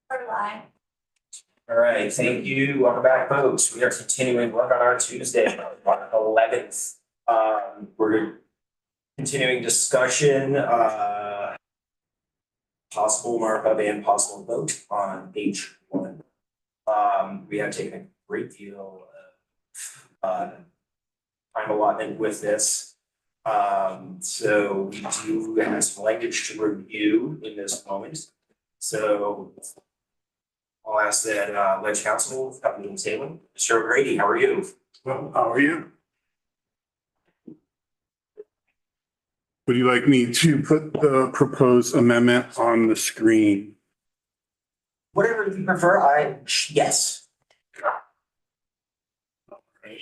All right, thank you. Welcome back, folks. We are continuing work on our Tuesday, March 11th. We're continuing discussion, possible markup and possible vote on H1. We have taken a great deal of time allotment with this. So we do have some language to review in this moment. So I'll ask that Ledge Council, Captain Salem, Mr. O'Grady, how are you? Well, how are you? Would you like me to put the proposed amendment on the screen? Whatever you prefer, yes. Right.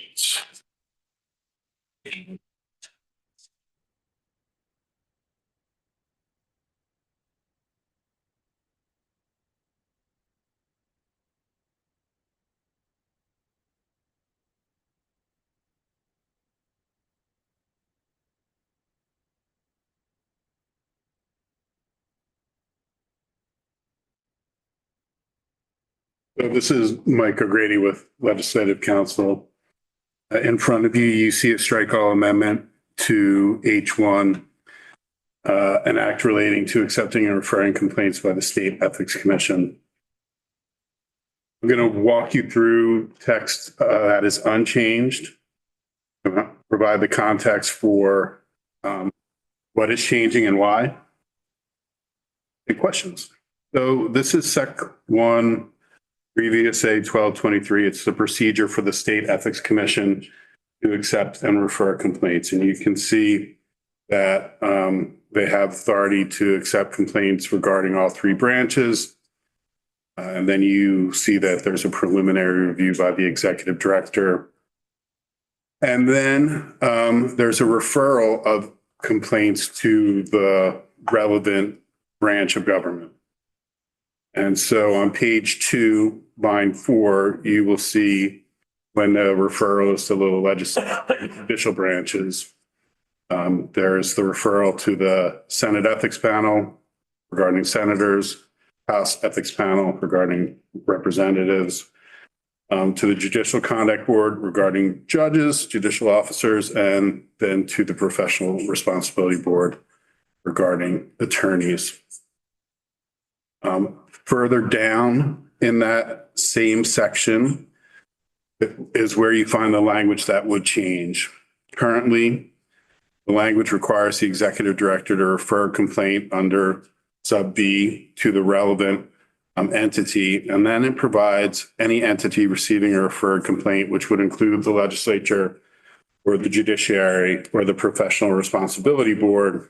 So this is Mike O'Grady with Legislative Council. In front of you, you see a strike all amendment to H1, an act relating to accepting and referring complaints by the State Ethics Commission. I'm going to walk you through text that is unchanged, provide the context for what is changing and why. Any questions? So this is Sec 1, previous A 1223. It's the procedure for the State Ethics Commission to accept and refer complaints. And you can see that they have authority to accept complaints regarding all three branches. And then you see that there's a preliminary review by the executive director. And then there's a referral of complaints to the relevant branch of government. And so on page 2, line 4, you will see when the referral is to the legislative and judicial branches, there's the referral to the Senate Ethics Panel regarding senators, House Ethics Panel regarding representatives, to the Judicial Conduct Board regarding judges, judicial officers, and then to the Professional Responsibility Board regarding attorneys. Further down in that same section is where you find the language that would change. Currently, the language requires the executive director to refer a complaint under sub B to the relevant entity, and then it provides any entity receiving a referred complaint, which would include the legislature or the judiciary or the Professional Responsibility Board,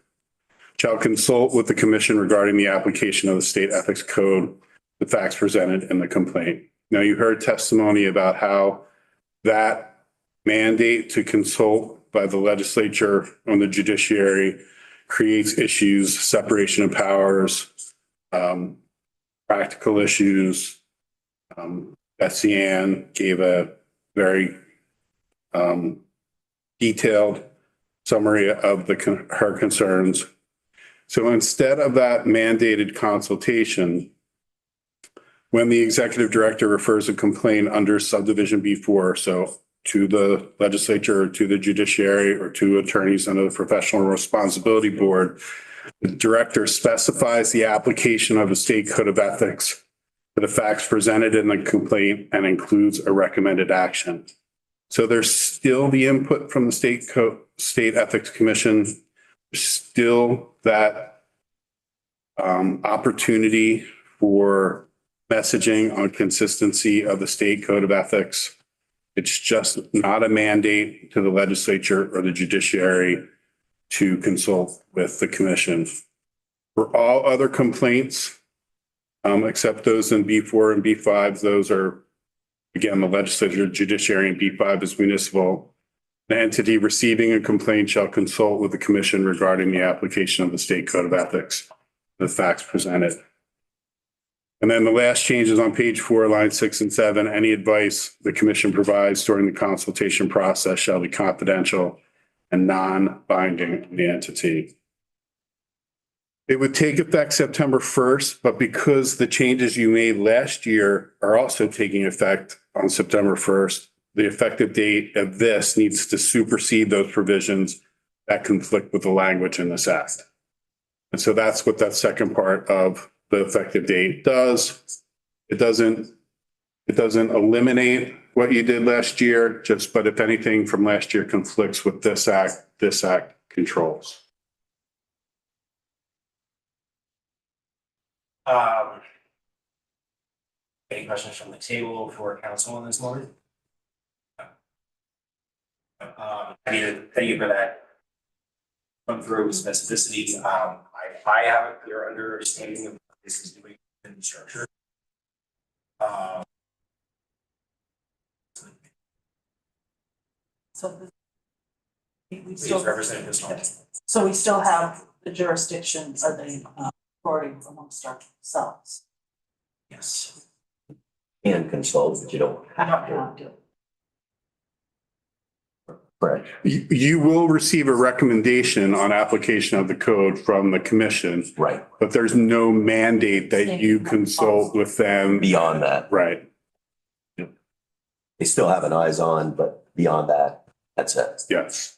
shall consult with the commission regarding the application of the state ethics code, the facts presented in the complaint. Now, you heard testimony about how that mandate to consult by the legislature on the judiciary creates issues, separation of powers, practical issues. Betsy Ann gave a very detailed summary of her concerns. So instead of that mandated consultation, when the executive director refers a complaint under subdivision B4, so to the legislature or to the judiciary or to attorneys under the Professional Responsibility Board, the director specifies the application of a state code of ethics to the facts presented in the complaint and includes a recommended action. So there's still the input from the State Ethics Commission, still that opportunity for messaging on consistency of the state code of ethics. It's just not a mandate to the legislature or the judiciary to consult with the commission. For all other complaints, except those in B4 and B5, those are, again, the legislature, judiciary, and B5 is municipal. The entity receiving a complaint shall consult with the commission regarding the application of the state code of ethics, the facts presented. And then the last changes on page 4, lines 6 and 7, any advice the commission provides during the consultation process shall be confidential and non-binding on the entity. It would take effect September 1st, but because the changes you made last year are also taking effect on September 1st, the effective date of this needs to supersede those provisions that conflict with the language in this act. And so that's what that second part of the effective date does. It doesn't eliminate what you did last year, but if anything from last year conflicts with this act controls. Any questions from the table for council on this morning? Thank you for that run through specificity. I have a clear understanding of what this is doing in the structure. So we Please still, represent this one. so we still have the jurisdiction or the authority amongst ourselves. Yes. And consult, but you don't have to. Not do. Correct. You will receive a recommendation on application of the code from the commission, Right. but there's no mandate that you consult with them. Beyond that, Right. they still have an eyes on, but beyond that, that's it. Yes.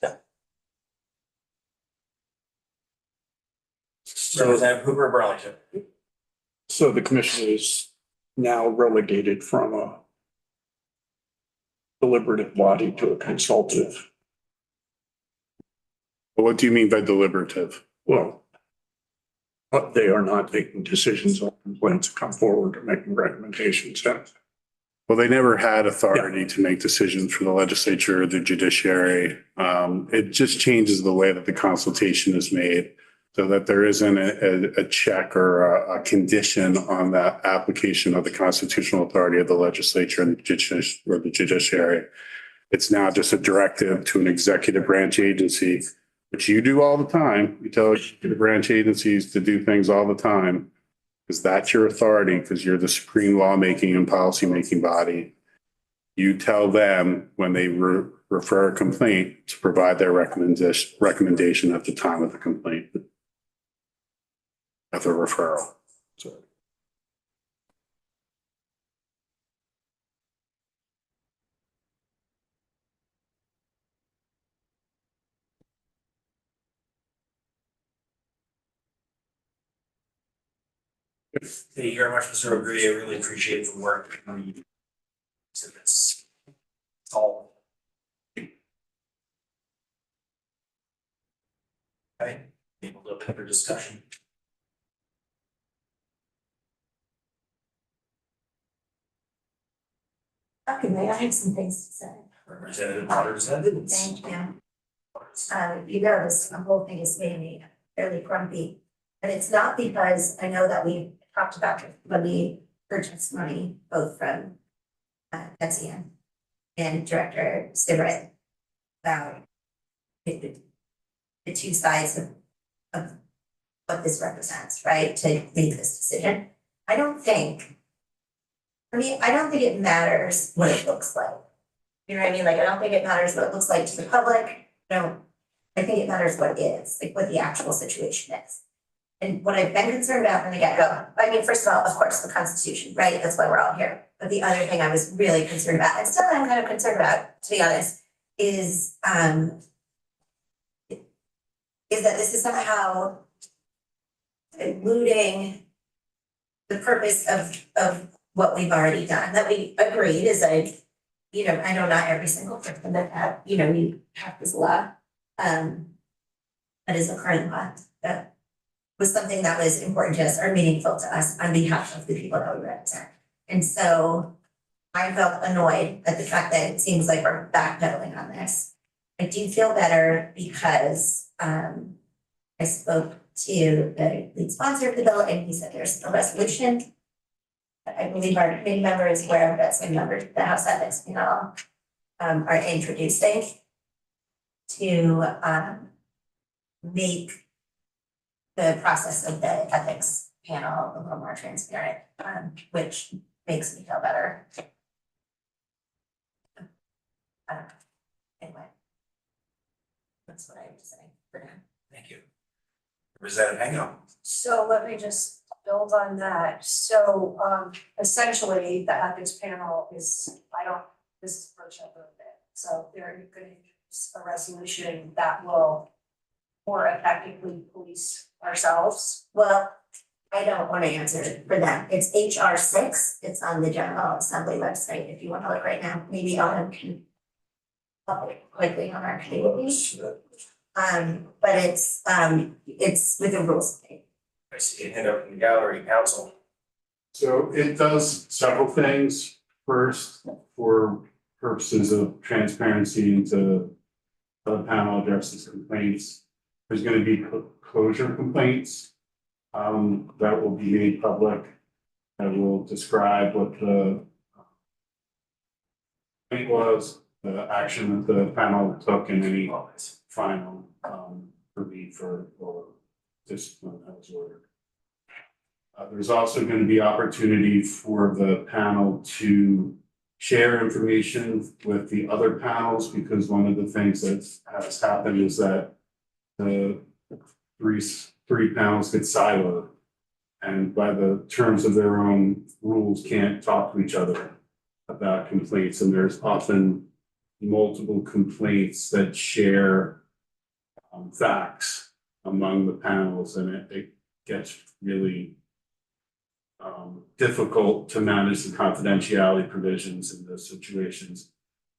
Representative Hooper Burlington. So the commission is now relegated from a deliberative body to a consultative. What do you mean by deliberative? Well, but they are not making decisions on complaints that come forward or making recommendations. Well, they never had authority to make decisions for the legislature or the judiciary. It just changes the way that the consultation is made so that there isn't a check or a condition on that application of the constitutional authority of the legislature and the judiciary. It's now just a directive to an executive branch agency, which you do all the time. You tell executive branch agencies to do things all the time. Because that's your authority, because you're the supreme lawmaking and policymaking body. You tell them when they refer a complaint to provide their recommendation at the time of the complaint. Of the referral. So. Thank you very much, Mr. O'Grady. I really appreciate the work. So it's all. Okay, able to open for discussion. Okay, Mayor, I have some things to say. Representative Waters Evans. Thank you. You know, this whole thing has made me fairly grumpy. And it's not because I know that we talked about when we heard testimony, both from Betsy and Director Stiverett about the two sides of what this represents, right, to make this decision. I don't think it matters what it looks like. You know what I mean? Like, I don't think it matters what it looks like to the public. I think it matters what it is, like what the actual situation is. And what I've been concerned about from the get-go, I mean, first of all, of course, the Constitution, right? That's why we're all here. But the other thing I was really concerned about, and still I'm kind of concerned about, to be honest, is that this is somehow eluding the purpose of what we've already done, that we agreed is I know not every single person that we have this law, that is a current law, that was something that was important to us or meaningful to us on behalf of the people that we represent. And so I felt annoyed at the fact that it seems like we're backpedaling on this. I do feel better because I spoke to the lead sponsor of the bill and he said there's a resolution. I believe our committee members, where that's been members of the House Ethics Panel are introducing to make the process of the ethics panel a little more transparent, which makes me feel better. Anyway, that's what I have to say for now. Thank you. Representative Hango. So let me just build on that. So essentially, the ethics panel is, this is approaching a little bit. So they're gonna use a resolution that will more effectively police ourselves. Well, I don't want to answer for them. It's HR 6. It's on the General Assembly website if you want to look right now. Maybe Ellen can help it quickly on our community. But it's with the rules. I see a hand up in the gallery, council. So it does several things. First, for purposes of transparency into the panel addresses complaints, there's going to be closure complaints that will be made public, that will describe what the complaint was, the action that the panel took, and any final relief or discipline that was ordered. There's also going to be opportunity for the panel to share information with the other panels, because one of the things that has happened is that the three panels get siloed, and by the terms of their own rules can't talk to each other about complaints, and there's often multiple complaints that share facts among the panels, and it gets really difficult to manage the confidentiality provisions in those situations.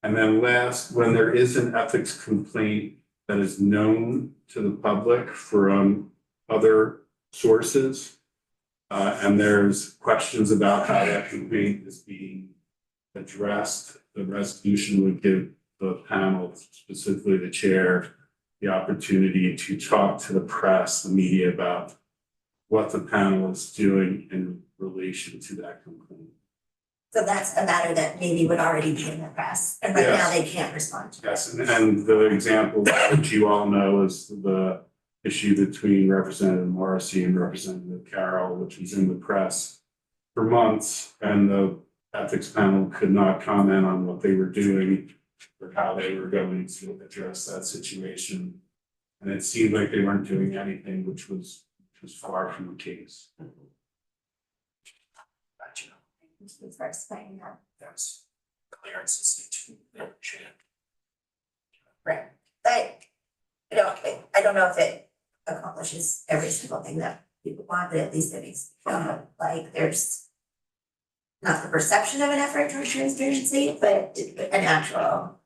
And then last, when there is an ethics complaint that is known to the public from other sources, and there's questions about how that complaint is being addressed, the resolution would give the panel, specifically the chair, the opportunity to talk to the press, the media, about what the panel is doing in relation to that complaint. So that's a matter that maybe would already be in the press, and right now Yes. they can't respond to. Yes, and the example that you all know is the issue between Representative Morrissey and Representative Carroll, which was in the press for months, and the ethics panel could not comment on what they were doing or how they were going to address that situation. And it seemed like they weren't doing anything, which was far from the case. Gotcha. Thank you for explaining that. That's clearances to the chair. Right. But, I don't know if it accomplishes every single thing that people want, but at least it makes me feel like there's not the perception of an effort towards transparency, but a natural,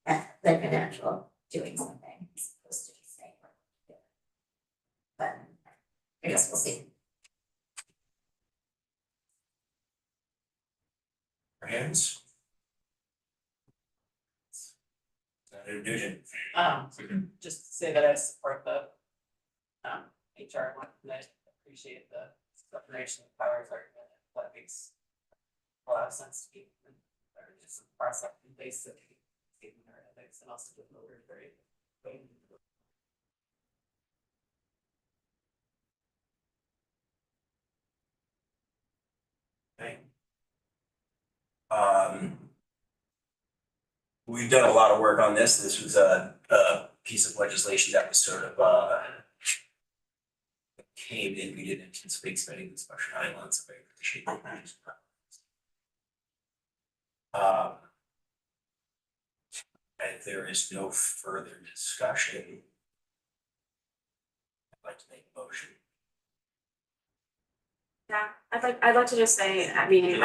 like a natural doing something as opposed to just saying. But I guess we'll see. Hands? Senator Nugent. Just to say that I support the HR one, and I appreciate the separation of powers argument. That makes a lot of sense to me. And there are just some process in place that can get in our ethics and also just lower very. Okay. We've done a lot of work on this. This was a piece of legislation that was sort of came in. We didn't anticipate spending this much time on, so I appreciate that. And if there is no further discussion, I'd like to make a motion. Yeah, I'd like to just say, I mean,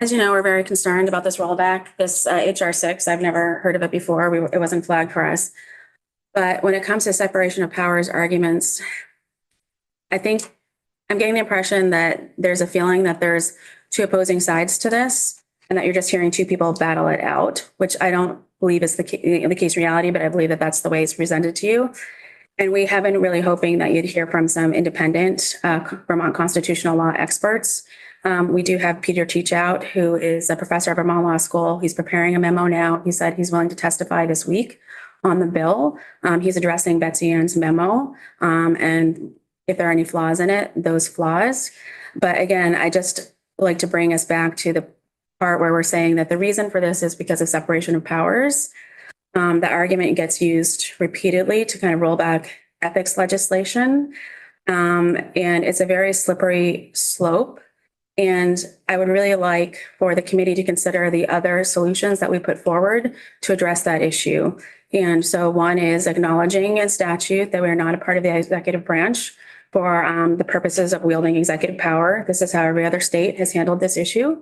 as you know, we're very concerned about this rollback, this HR 6. I've never heard of it before. It wasn't flagged for us. But when it comes to separation of powers arguments, I think I'm getting the impression that there's a feeling that there's two opposing sides to this, and that you're just hearing two people battle it out, which I don't believe is the case reality, but I believe that that's the way it's presented to you. And we have been really hoping that you'd hear from some independent Vermont constitutional law experts. We do have Peter Teachout, who is a professor at Vermont Law School. He's preparing a memo now. He said he's willing to testify this week on the bill. He's addressing Betsy Ann's memo, and if there are any flaws in it, those flaws. But again, I just like to bring us back to part where we're saying that the reason for this is because of separation of powers. The argument gets used repeatedly to kind of roll back ethics legislation. And it's a very slippery slope. And I would really like for the committee to consider the other solutions that we put forward to address that issue. And so one is acknowledging in statute that we're not a part of the executive branch for the purposes of wielding executive power. This is how every other state has handled this issue.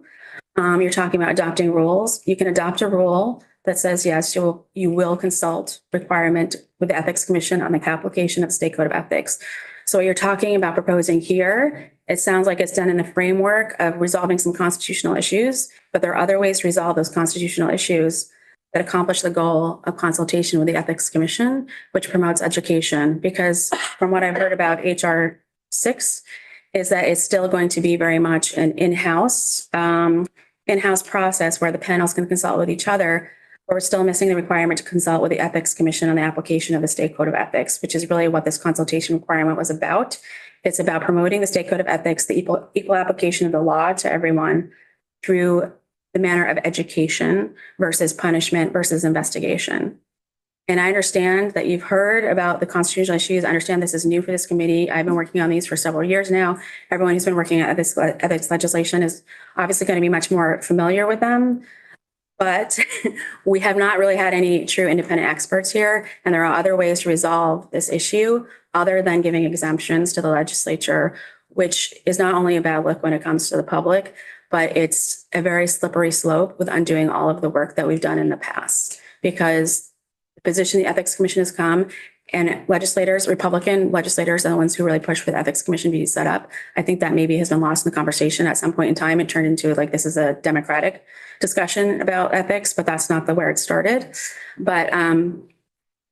You're talking about adopting rules. You can adopt a rule that says, yes, you will consult requirement with the Ethics Commission on the application of the State Code of Ethics. So what you're talking about proposing here, it sounds like it's done in the framework of resolving some constitutional issues, but there are other ways to resolve those constitutional issues that accomplish the goal of consultation with the Ethics Commission, which promotes education. Because from what I've heard about HR 6, is that it's still going to be very much an in-house process where the panels can consult with each other. But we're still missing the requirement to consult with the Ethics Commission on the application of the State Code of Ethics, which is really what this consultation requirement was about. It's about promoting the State Code of Ethics, the equal application of the law to everyone through the manner of education versus punishment versus investigation. And I understand that you've heard about the constitutional issues. I understand this is new for this committee. I've been working on these for several years now. Everyone who's been working at ethics legislation is obviously going to be much more familiar with them. But we have not really had any true independent experts here. And there are other ways to resolve this issue other than giving exemptions to the legislature, which is not only a bad look when it comes to the public, but it's a very slippery slope with undoing all of the work that we've done in the past. Because the position the Ethics Commission has come, and legislators, Republican legislators are the ones who really push for the Ethics Commission to be set up. I think that maybe has been lost in the conversation at some point in time. It turned into like, this is a Democratic discussion about ethics, but that's not the where it started. But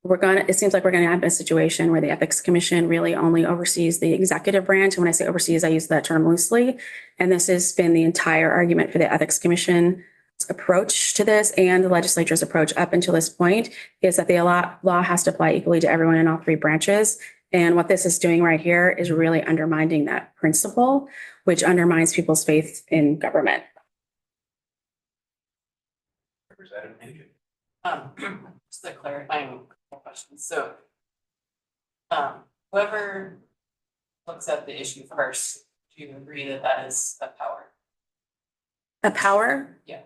it seems like we're gonna have a situation where the Ethics Commission really only oversees the executive branch. And when I say oversees, I use that term loosely. And this has been the entire argument for the Ethics Commission approach to this, and the legislature's approach up until this point is that the law has to apply equally to everyone in all three branches. And what this is doing right here is really undermining that principle, which undermines people's faith in government. Representative Nugent. Just a clarifying question. So, whoever looks at the issue first, do you agree that that is a power? A power? Yeah.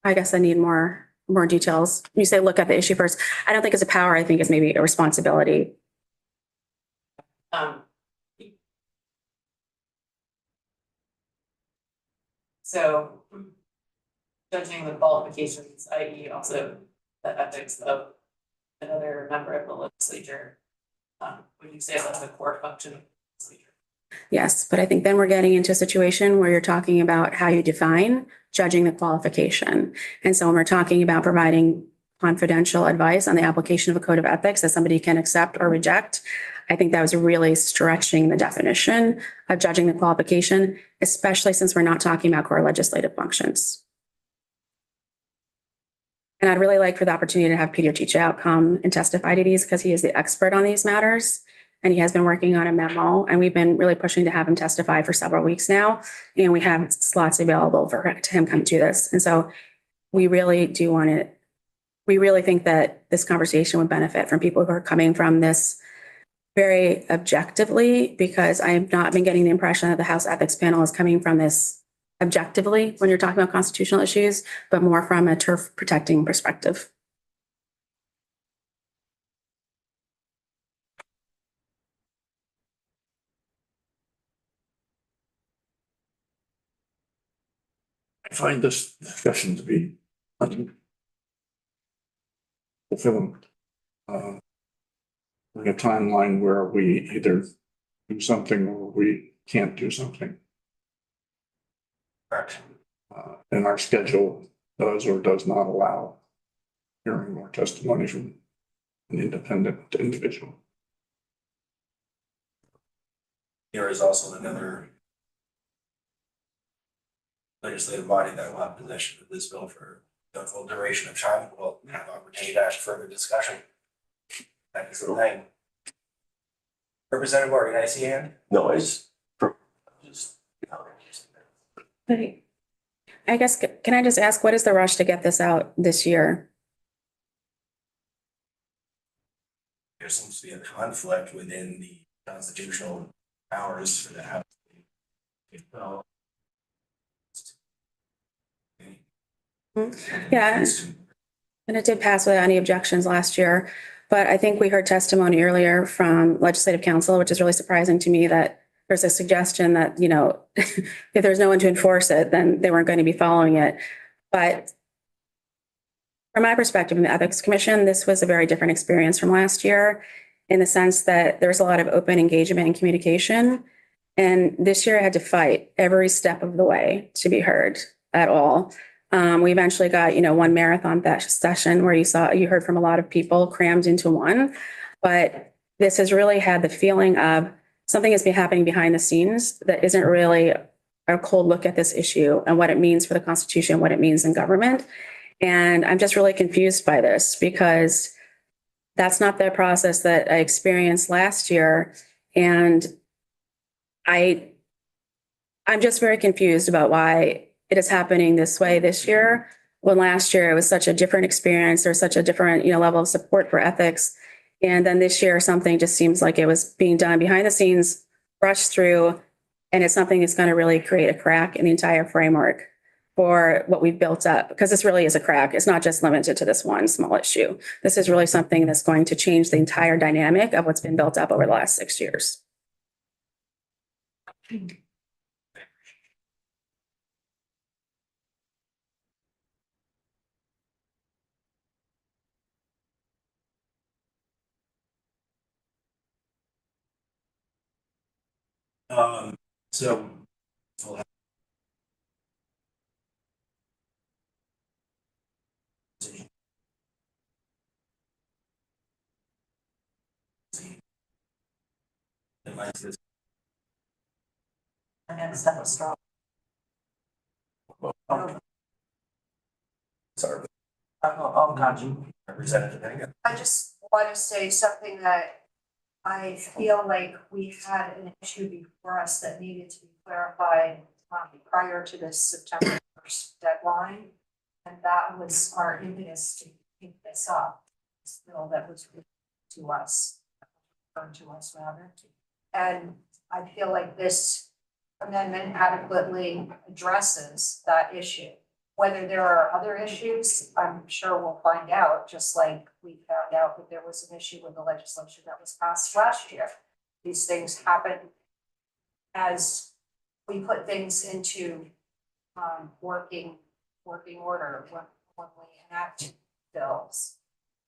I guess I need more details. You say look at the issue first. I don't think it's a power. I think it's maybe a responsibility. So judging the qualifications, i.e. also the ethics of another member of the legislature, would you say that's a core function of the legislature? Yes, but I think then we're getting into a situation where you're talking about how you define judging the qualification. And so when we're talking about providing confidential advice on the application of a code of ethics that somebody can accept or reject, I think that was really stretching the definition of judging the qualification, especially since we're not talking about core legislative functions. And I'd really like for the opportunity to have Peter Teachout come and testify to these because he is the expert on these matters. And he has been working on a memo, and we've been really pushing to have him testify for several weeks now. And we have slots available for him come to this. And so we really do want to, we really think that this conversation would benefit from people who are coming from this very objectively, because I have not been getting the impression that the House Ethics Panel is coming from this objectively when you're talking about constitutional issues, but more from a turf protecting perspective. I find this discussion to be fulfilling. In a timeline where we either do something or we can't do something. Correct. And our schedule does or does not allow hearing more testimony from an independent individual. There is also another legislative body that will have possession of this bill for the full duration of time. We'll have opportunity to ask further discussion. That is the thing. Representative Morgan, I see your hand. No, it's just. But I guess, can I just ask, what is the rush to get this out this year? There seems to be a conflict within the constitutional powers for the House. Well, Yeah, and it did pass without any objections last year. But I think we heard testimony earlier from legislative counsel, which is really surprising to me that there's a suggestion that, you know, if there's no one to enforce it, then they weren't going to be following it. But from my perspective in the Ethics Commission, this was a very different experience from last year in the sense that there was a lot of open engagement and communication. And this year I had to fight every step of the way to be heard at all. We eventually got, you know, one marathon session where you heard from a lot of people crammed into one. But this has really had the feeling of something has been happening behind the scenes that isn't really a cold look at this issue and what it means for the Constitution, what it means in government. And I'm just really confused by this because that's not the process that I experienced last year. And I'm just very confused about why it is happening this way this year, when last year it was such a different experience. There's such a different, you know, level of support for ethics. And then this year, something just seems like it was being done behind the scenes, rushed through, and it's something that's going to really create a crack in the entire framework for what we've built up, because this really is a crack. It's not just limited to this one small issue. This is really something that's going to change the entire dynamic of what's been built up over the last 6 years. So. And stuff was strong. Sorry. Oh, gotcha. Representative Hagan. I just want to say something that I feel like we had an issue before us that needed to be clarified prior to this September 1st deadline. And that was our impetus to pick this up, this bill that was written to us, referred to us rather. And I feel like this amendment adequately addresses that issue. Whether there are other issues, I'm sure we'll find out, just like we found out that there was an issue with the legislation that was passed last year. These things happen as we put things into working order when we enact bills.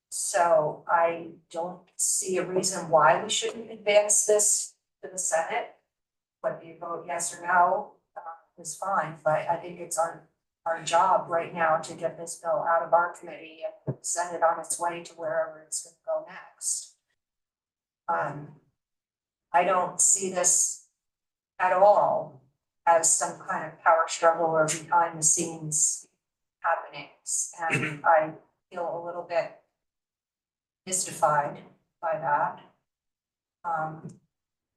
So I don't see a reason why we shouldn't advance this to the Senate. Whether you vote yes or no is fine, but I think it's our job right now to get this bill out of our committee and send it on its way to wherever it's gonna go next. I don't see this at all as some kind of power struggle or behind the scenes happenings. And I feel a little bit mystified by that.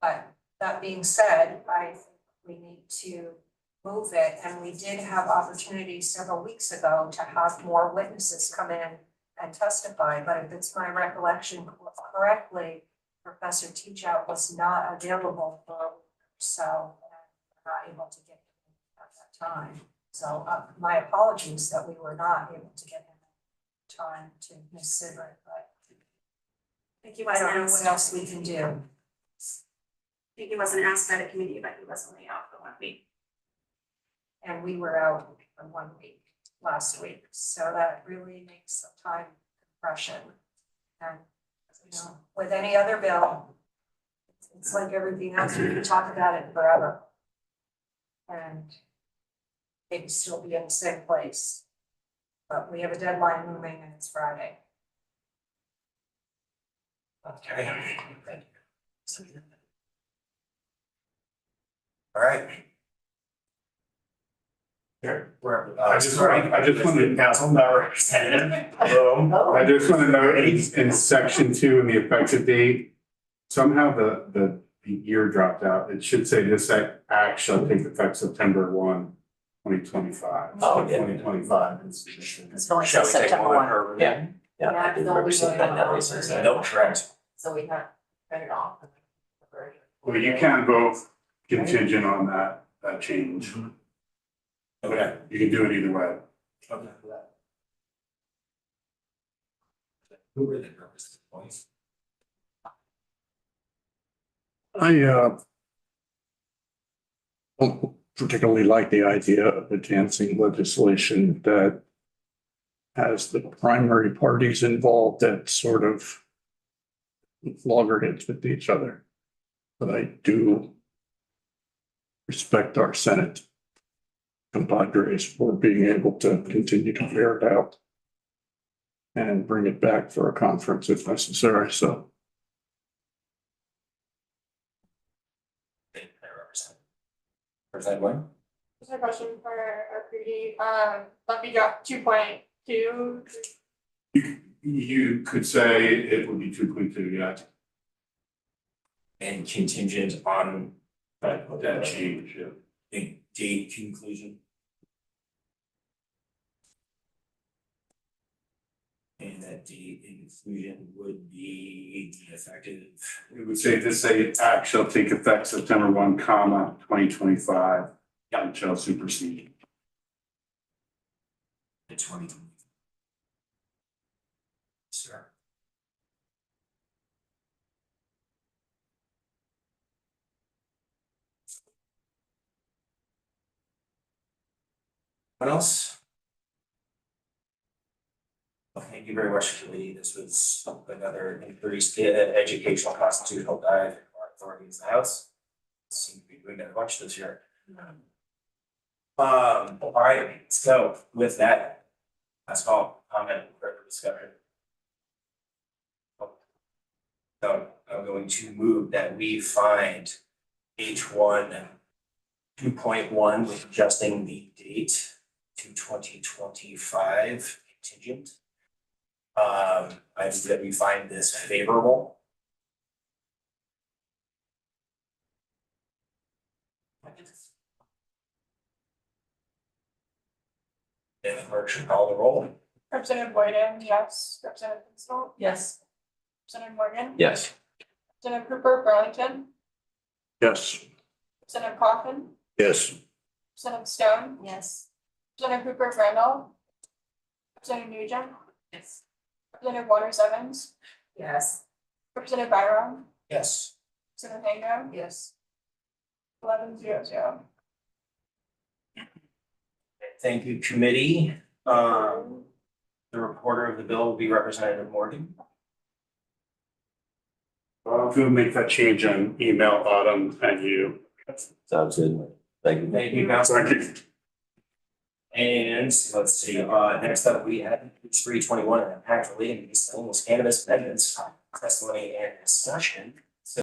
But that being said, I think we need to move it, and we did have opportunities several weeks ago to have more witnesses come in and testify, but if it's my recollection correctly, Professor Teachout was not available for, so not able to get him at that time. So my apologies that we were not able to get him time to Ms. Sigrid, but I think he I wasn't don't know what asked. else we can do. I think he wasn't asked by the committee, but he was only out for 1 week. And we were out for 1 week last week, so that really makes the time compression. And, you know, with any other bill, it's like everything else, we can talk about it forever. And maybe still be in the same place. But we have a deadline looming and it's Friday. Okay. Thank you. All right. Sure. I just wanted Council member representative. I just want to note in section 2 in the effective date, somehow the year dropped out. It should say this act shall take effect September 1. 2025. Oh, yeah. 2025. It's only Shall we take September one one. per? Yeah. Yeah, I didn't remember seeing that now. No, correct. So we have cut it off. Well, you can vote contingent on that change. Okay. You can do it either way. Okay. Who were the purpose of the points? I don't particularly like the idea of advancing legislation that has the primary parties involved at sort of loggerheads with each other. But I do respect our Senate compadres for being able to continue to bear it out and bring it back for a conference if necessary, so. Representative Wayne? Just a question for our PD, let me drop 2.2. You could say it would be 2.2, yeah. And contingent on That change, yeah. the date conclusion. And that date inclusion would be effective. It would say this act shall take effect September 1, 2025. And shall supersede. The 2020. Sir. What else? Well, thank you very much, committee. This was another increased educational constitutional dive from our authorities in the House. Seem to be doing that a bunch this year. All right, so with that, last call, comment, further discussion. So I'm going to move that we find H1 2.1 with adjusting the date to 2025 contingent. I move that we find this favorable. And the clerk should call the roll. Representative Boyden, yes. Representative Pinstall, Yes. Representative Morgan. Yes. Representative Cooper, Burlington, Yes. Representative Coffin, Yes. Representative Stone, Yes. Representative Cooper, Randall, Representative Nugent, Yes. Representative Waters Evans, Yes. Representative Byram, Yes. Representative Hango, Yes. 11-0-0. Thank you, committee. The reporter of the bill will be Representative Morgan. Well, we'll make that change on email, Autumn, and you. Sounds good. Thank you. Thank you, Councilor. Thank you. And let's see, next up, we have 321, an impact relating to miscellaneous cannabis amendments, testimony and discussion.